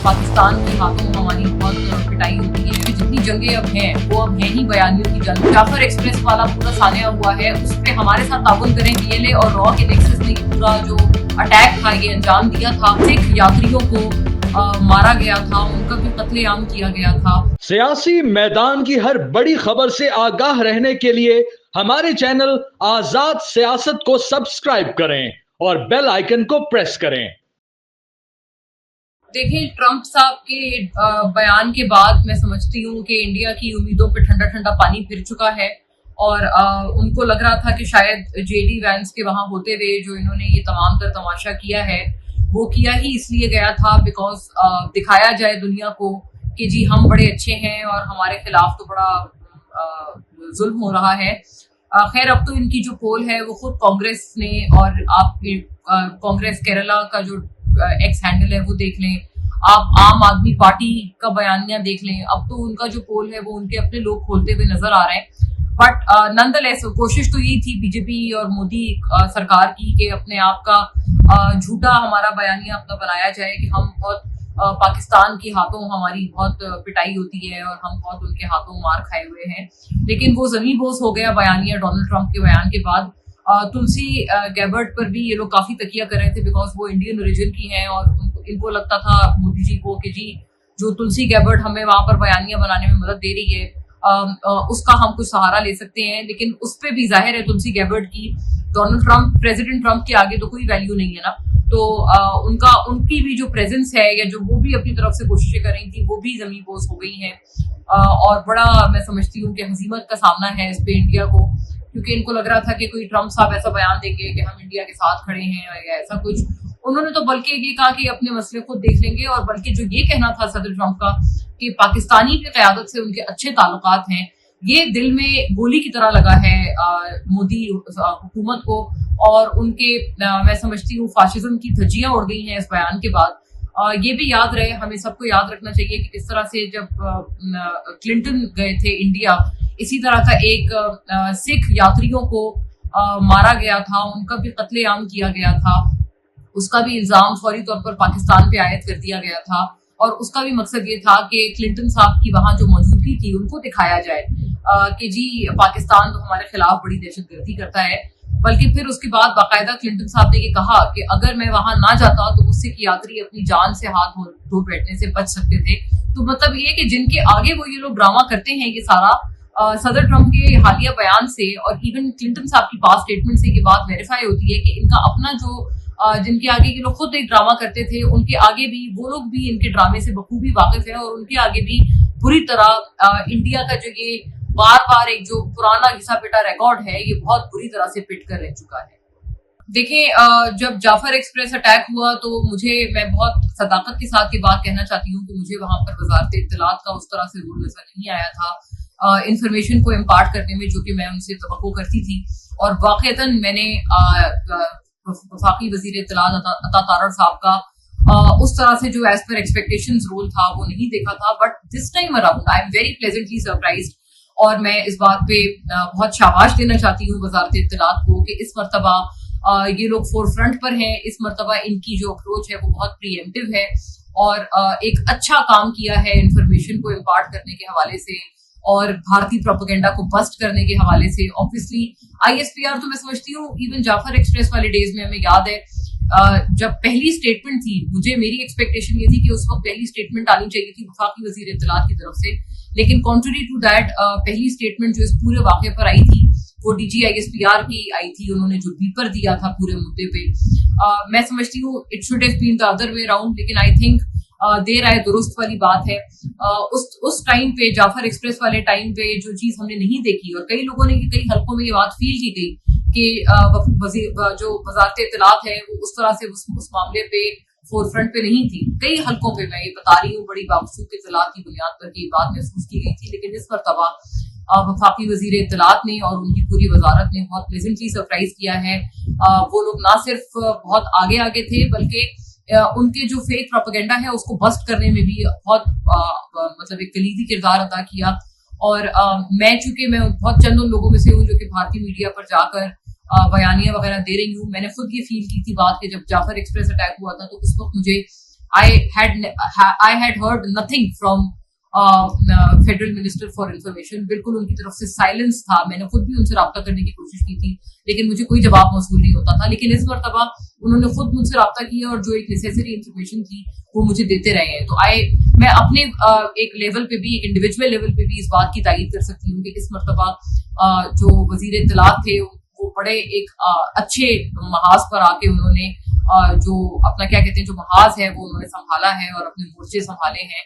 पाकिस्तान के हाथों हमारी बहुत पिटाई होती है। जितनी जंगें अब हैं वो अब हैं ही बयानियों की जंग। जाफर एक्सप्रेस वाला पूरा सानिया हुआ है, उस पर हमारे साथ ताउन करें डीएलए और रॉ के नेक्सस ने पूरा जो अटैक था ये अंजाम दिया था। सिख यात्रियों को मारा गया था, उनका भी कत्लेआम किया गया था। सियासी मैदान की हर बड़ी खबर से आगाह रहने के लिए हमारे चैनल आजाद सियासत को सब्सक्राइब करें और बेल आइकन को प्रेस करें। देखिए, ट्रंप साहब के बयान के बाद मैं समझती हूँ कि इंडिया की उम्मीदों पे ठंडा ठंडा पानी फिर चुका है और उनको लग रहा था कि शायद जेडी वैंस के वहां होते हुए जो इन्होंने ये तमाम तर तमाशा किया है वो किया ही इसलिए गया था बिकॉज दिखाया जाए दुनिया को कि जी हम बड़े अच्छे हैं और हमारे खिलाफ तो बड़ा जुल्म हो रहा है। खैर, अब तो इनकी जो पोल है वो खुद कांग्रेस ने, और आप कांग्रेस केरला का जो एक्स हैंडल है वो देख लें, आप आम आदमी पार्टी का बयानिया देख लें, अब तो उनका जो पोल है वो उनके अपने लोग खोलते हुए नजर आ रहे हैं। बट नंदलेस कोशिश तो यही थी बीजेपी और मोदी सरकार की कि अपने आप का झूठा हमारा बयानिया अपना बनाया जाए कि हम बहुत पाकिस्तान के हाथों हमारी बहुत पिटाई होती है और हम बहुत उनके हाथों मार खाए हुए हैं। लेकिन वो जमीन बोस हो गया बयानिया डोनाल्ड ट्रंप के बयान के बाद। तुलसी गैबर्ट पर भी ये लोग काफी तकिया कर रहे थे बिकॉज वो इंडियन ओरिजिन की हैं और इनको लगता था मोदी जी को कि जी जो तुलसी गैबर्ट हमें वहां पर बयानिया बनाने में मदद दे रही है उसका हम कुछ सहारा ले सकते हैं। लेकिन उस पर भी जाहिर है तुलसी गैबर्ट की डोनाल्ड ट्रंप, प्रेसिडेंट ट्रंप के आगे तो कोई वैल्यू नहीं है ना। तो उनकी भी जो प्रेजेंस है या जो वो भी अपनी तरफ से कोशिशें कर रही थी वो भी जमीन बोस हो गई है और बड़ा मैं समझती हूँ कि हजीमत का सामना है इस पे इंडिया को, क्योंकि इनको लग रहा था कि कोई ट्रंप साहब ऐसा बयान देंगे कि हम इंडिया के साथ खड़े हैं या ऐसा कुछ। उन्होंने तो बल्कि ये कहा कि अपने मसले खुद देख लेंगे, और बल्कि जो ये कहना था सदर ट्रंप का कि पाकिस्तानी की क़यादत से उनके अच्छे ताल्लुकात हैं, ये दिल में गोली की तरह लगा है मोदी हुकूमत को। और उनके मैं समझती हूँ फाशिज्म की धज्जियां उड़ गई हैं इस बयान के बाद। ये भी याद रहे, हमें सबको याद रखना चाहिए कि किस तरह से जब क्लिंटन गए थे इंडिया, इसी तरह का एक सिख यात्रियों को मारा गया था, उनका भी कत्लेआम किया गया था, उसका भी इल्जाम फौरी तौर पर पाकिस्तान पे आयद कर दिया गया था। और उसका भी मकसद ये था कि क्लिंटन साहब की वहां जो मौजूदगी थी उनको दिखाया जाए कि जी पाकिस्तान तो हमारे खिलाफ बड़ी दहशतगर्दी करता है। बल्कि फिर उसके बाद बाकायदा क्लिंटन साहब ने ये कहा कि अगर मैं वहां ना जाता तो सिख यात्री अपनी जान से हाथ धो बैठने से बच सकते थे। तो मतलब ये कि जिनके आगे वो ये लोग ड्रामा करते हैं ये सारा, सदर ट्रंप के हालिया बयान से और इवन क्लिंटन साहब की पास स्टेटमेंट से ये बात वेरीफाई होती है कि इनका अपना जो जिनके आगे ये लोग खुद एक ड्रामा करते थे उनके आगे भी वो लोग भी इनके ड्रामे से बखूबी वाकिफ है और उनके आगे भी बुरी तरह इंडिया का जो ये बार बार एक जो पुराना घिसा पिटा रिकॉर्ड है ये बहुत बुरी तरह से पिट कर रह चुका है। देखिए, जब जाफर एक्सप्रेस अटैक हुआ तो मैं बहुत सदाकत के साथ ये बात कहना चाहती हूँ कि मुझे वहां पर वजारत इत्तलात का उस तरह से रोल नजर नहीं आया था इंफॉर्मेशन को इम्पार्ट करने में, जो कि मैं उनसे तवक्को करती थी। और वाकईतन मैंने वफाकी वजीर इत्तलात अता तारड़ साहब का उस तरह से जो एज पर एक्सपेक्टेशंस रोल था वो नहीं देखा था। But this time around I am very pleasantly surprised और मैं इस बात पे बहुत शाबाश देना चाहती हूँ वजारत इत्तलात को कि इस मरतबा ये लोग फोर फ्रंट पर हैं। इस मरतबा इनकी जो अप्रोच है वो बहुत प्रीएम्प्टिव है और एक अच्छा काम किया है इंफॉर्मेशन को इम्पार्ट करने के हवाले से और भारतीय प्रोपेगेंडा को बस्ट करने के हवाले से। ऑब्वियसली ISPR तो मैं समझती हूँ इवन जाफर एक्सप्रेस वाले डेज में हमें याद है जब पहली स्टेटमेंट थी, मुझे मेरी एक्सपेक्टेशन ये थी कि उस वक्त पहली स्टेटमेंट आनी चाहिए थी वफाकी वजीर इत्तलात की तरफ से, लेकिन कॉन्ट्ररी टू दैट पहली स्टेटमेंट जो इस पूरे वाक़े पर आई थी वो DG ISPR की आई थी। उन्होंने जो बीपर दिया था पूरे मुद्दे पे, मैं समझती हूँ it should have been the other way around, लेकिन आई थिंक देर आए दुरुस्त वाली बात है। उस टाइम पे जाफर एक्सप्रेस वाले टाइम पे जो चीज हमने नहीं देखी और कई लोगों ने कई हलकों में ये बात फील की गई कि जो वजारत इत्तलात है वो उस तरह से उस मामले पे फोर फ्रंट पे नहीं थी। कई हलकों पे मैं ये बता रही हूँ बड़ी बावसूख इत्तलात की बुनियाद पर ये बात महसूस की गई थी, लेकिन इस मरतबा वफाकी वजीर इत्तलात ने और उनकी पूरी वजारत ने बहुत प्लेजेंटली सरप्राइज किया है। वो लोग ना सिर्फ बहुत आगे थे बल्कि उनके जो फेक प्रोपेगेंडा है उसको बस्ट करने में भी बहुत मतलब एक कलीदी किरदार अदा किया। और चूंकि मैं बहुत चंद उन लोगों में से हूँ जो कि भारतीय मीडिया पर जाकर बयानियां वगैरह दे रही हूँ। मैंने खुद ये फील की थी बात कि जब जाफर एक्सप्रेस अटैक हुआ था तो उस वक्त मुझे I had heard nothing from federal minister for information. बिल्कुल उनकी तरफ से साइलेंस था. मैंने खुद भी उनसे राब्ता करने की कोशिश की थी, लेकिन मुझे कोई जवाब मौसूल नहीं होता था. लेकिन इस मरतबा उन्होंने खुद मुझसे राब्ता किया और जो एक नेसेसरी इंफॉर्मेशन थी वो मुझे देते रहे हैं. तो मैं अपने एक लेवल पे भी, एक इंडिविजुअल लेवल पे भी इस बात की तायीद कर सकती हूँ कि इस मरतबा जो वजीर इत्तलात थे वो बड़े एक अच्छे महाज पर आके उन्होंने जो अपना क्या कहते हैं जो महाज है वो उन्होंने संभाला है और अपने मोर्चे संभाले हैं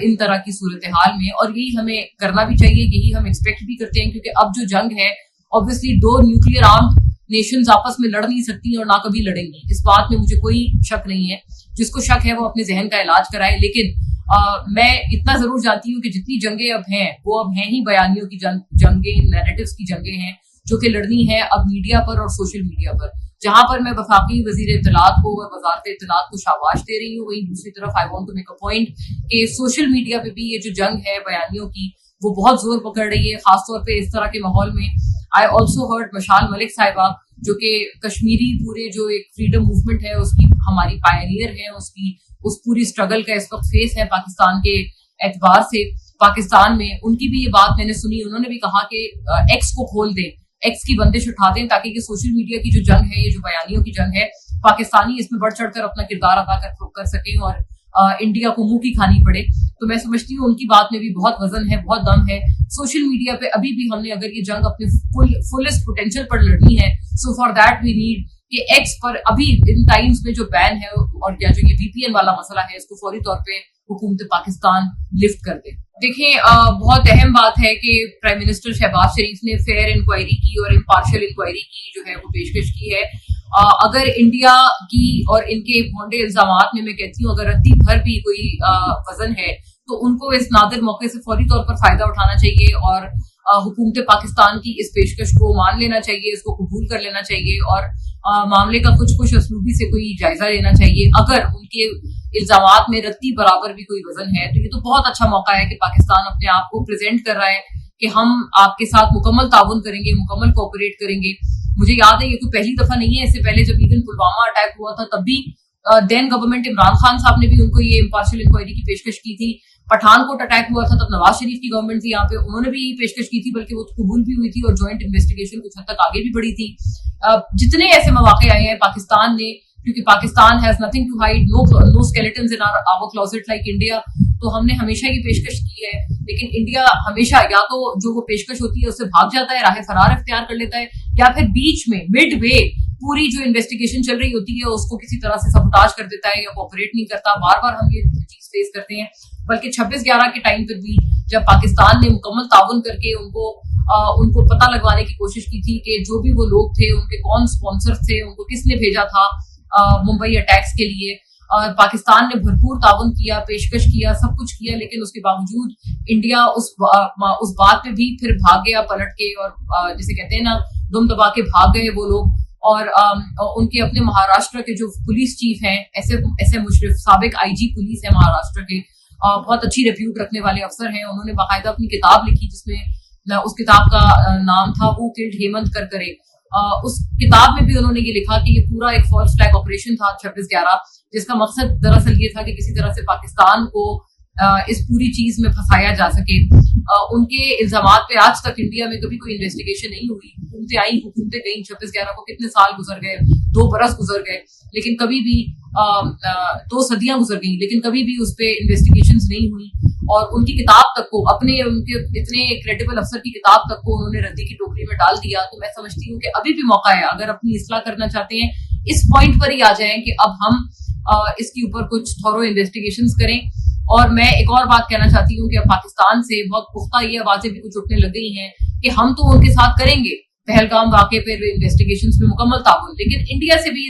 इन तरह की सूरत हाल में. और यही हमें करना भी चाहिए, यही हम एक्सपेक्ट भी करते हैं, क्योंकि अब जो जंग है ऑब्वियसली दो न्यूक्लियर आर्म्ड नेशंस आपस में लड़ नहीं सकती और ना कभी लड़ेंगी. इस बात में मुझे कोई शक नहीं है. जिसको शक है वो अपने जहन का इलाज कराए. लेकिन मैं इतना जरूर जानती हूँ कि जितनी जंगें अब हैं वो अब हैं ही बयानियों की जंगें, नैरेटिव्स की जंगें हैं जो कि लड़नी है अब मीडिया पर और सोशल मीडिया पर. जहां पर मैं वफाकी वजीर इत्तलात को और वजारत इत्तलात को शाबाश दे रही हूँ, वहीं दूसरी तरफ I want to make a point कि सोशल मीडिया पे भी ये जो जंग है बयानियों की वो बहुत जोर पकड़ रही है, खासतौर पे इस तरह के माहौल में. आई ऑल्सो हर्ड मशाल मलिक साहिबा, जो कि कश्मीरी पूरे जो एक फ्रीडम मूवमेंट है उसकी हमारी पायनियर है, उसकी उस पूरी स्ट्रगल का इस वक्त फेस है पाकिस्तान के एतबार से. पाकिस्तान में उनकी भी ये बात मैंने सुनी. उन्होंने भी कहा कि एक्स को खोल दें, एक्स की बंदिश उठा दें, ताकि ये सोशल मीडिया की जो जंग है, ये जो बयानियों की जंग है, पाकिस्तानी इसमें बढ़ चढ़कर अपना किरदार अदा कर सकें और इंडिया को मुंह की खानी पड़े. तो मैं समझती हूँ उनकी बात में भी बहुत वजन है, बहुत दम है. सोशल मीडिया पे अभी भी हमने अगर ये जंग अपने फुलेस्ट पोटेंशियल पर लड़नी है, so for that we need कि एक्स पर अभी इन टाइम्स में जो बैन है और या जो ये VPN वाला मसला है इसको फौरी तौर पे हुकूमत पाकिस्तान लिफ्ट कर दे. देखिए बहुत अहम बात है कि प्राइम मिनिस्टर शहबाज शरीफ ने फेयर इंक्वायरी की और इम्पार्शियल इंक्वायरी की जो है वो पेशकश की है. अगर इंडिया की और इनके भोंडे इल्जामात में मैं कहती हूँ अगर रत्ती भर भी कोई वजन है तो उनको इस नादिर मौके से फौरी तौर पर फायदा उठाना चाहिए और हुकूमत पाकिस्तान की इस पेशकश को मान लेना चाहिए, इसको कबूल कर लेना चाहिए और मामले का कुछ असलूबी से कोई जायजा लेना चाहिए. अगर उनके इल्जामात में रत्ती बराबर भी कोई वजन है तो ये तो बहुत अच्छा मौका है कि पाकिस्तान अपने आप को प्रेजेंट कर रहा है कि हम आपके साथ मुकम्मल ताउन करेंगे, मुकम्मल कोऑपरेट करेंगे. मुझे याद है ये कोई पहली दफा नहीं है. इससे पहले जब इवन पुलवामा अटैक हुआ था तब भी देन गवर्नमेंट इमरान खान साहब ने भी उनको ये इम्पार्शियल इंक्वायरी की पेशकश की थी. पठानकोट अटैक हुआ था तब नवाज शरीफ की गवर्नमेंट थी यहाँ पे, उन्होंने भी पेशकश की थी, बल्कि वो कबूल भी हुई थी और ज्वाइंट इन्वेस्टिगेशन कुछ हद तक आगे भी बढ़ी थी. जितने ऐसे मौके आए हैं पाकिस्तान ने, क्योंकि Pakistan has nothing to hide, no skeletons in our closet like India, तो हमने हमेशा ये पेशकश की है. लेकिन इंडिया हमेशा या तो जो वो पेशकश होती है उससे भाग जाता है, राह फरार इख्तियार कर लेता है, या फिर बीच में मिड वे पूरी जो इन्वेस्टिगेशन चल रही होती है उसको किसी तरह से सबुटाज कर देता है या कोऑपरेट नहीं करता. बार बार हम ये चीज फेस करते हैं. बल्कि 26/11 के टाइम पर भी जब पाकिस्तान ने मुकम्मल ताउन करके उनको पता लगवाने की कोशिश की थी कि जो भी वो लोग थे उनके कौन स्पॉन्सर थे, उनको किसने भेजा था मुंबई अटैक्स के लिए, और पाकिस्तान ने भरपूर ताउन किया, पेशकश किया, सब कुछ किया. लेकिन उसके बावजूद इंडिया उस बात पे भी फिर भाग गया पलट के, और जिसे कहते हैं ना दुम दबा के भाग गए वो लोग. और उनके अपने महाराष्ट्र के जो पुलिस चीफ हैं, ऐसे मुशरिफ, साबिक IG पुलिस है महाराष्ट्र के, बहुत अच्छी रिप्यूट रखने वाले अफसर हैं. उन्होंने बाकायदा अपनी किताब लिखी जिसमें उस किताब का नाम था हू किल्ड हेमंत करकरे. उस किताब में भी उन्होंने ये लिखा कि ये पूरा एक फॉल्स फ्लैग ऑपरेशन था 26/11, जिसका मकसद दरअसल ये था कि किसी तरह से पाकिस्तान को इस पूरी चीज में फंसाया जा सके. उनके इल्जामात पे आज तक इंडिया में कभी कोई इन्वेस्टिगेशन नहीं हुई. हुकूमतें आई, हुकूमतें गई, 26/11 को कितने साल गुजर गए, 2 बरस गुजर गए, लेकिन कभी भी 2 सदियां गुजर गई, लेकिन कभी भी उस पर इन्वेस्टिगेशन नहीं हुई. और उनकी किताब तक को, उनके इतने क्रेडिबल अफसर की किताब तक को उन्होंने रद्दी की टोकरी में डाल दिया. तो मैं समझती हूँ कि अभी भी मौका है, अगर अपनी इस्लाह करना चाहते हैं इस पॉइंट पर ही आ जाएं कि अब हम इसके ऊपर कुछ थॉरो इन्वेस्टिगेशंस करें. और मैं एक और बात कहना चाहती हूँ कि अब पाकिस्तान से बहुत पुख्ता ये आवाजें भी कुछ उठने लग गई हैं कि हम तो उनके साथ करेंगे पहलगाम वाकये पर इन्वेस्टिगेशंस में मुकम्मल ताउन, लेकिन इंडिया से भी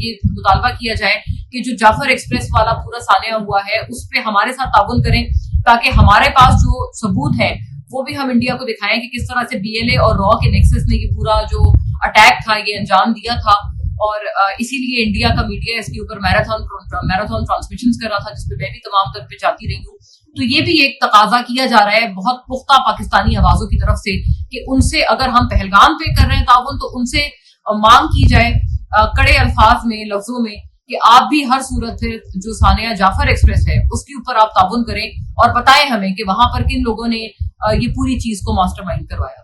ये मुतालबा किया जाए कि जो जाफर एक्सप्रेस वाला पूरा सानिया हुआ है उस पर हमारे साथ ताउन करें, ताकि हमारे पास जो सबूत है वो भी हम इंडिया को दिखाएं कि किस तरह से BLA और रॉ के नेक्सस ने ये पूरा जो अटैक था ये अंजाम दिया था. और इसीलिए इंडिया का मीडिया इसके ऊपर मैराथन ट्रांसमिशंस कर रहा था, जिसपे मैं भी तमाम तर पे जाती रही हूँ. तो ये भी एक तकाजा किया जा रहा है बहुत पुख्ता पाकिस्तानी आवाजों की तरफ से कि उनसे अगर हम पहलगाम पे कर रहे हैं ताउन तो उनसे मांग की जाए कड़े अल्फाज में, लफ्जों में, कि आप भी हर सूरत है जो सानिया जाफर एक्सप्रेस है उसके ऊपर आप ताउन करें और बताएं हमें कि वहां पर किन लोगों ने ये पूरी चीज को मास्टरमाइंड करवाया।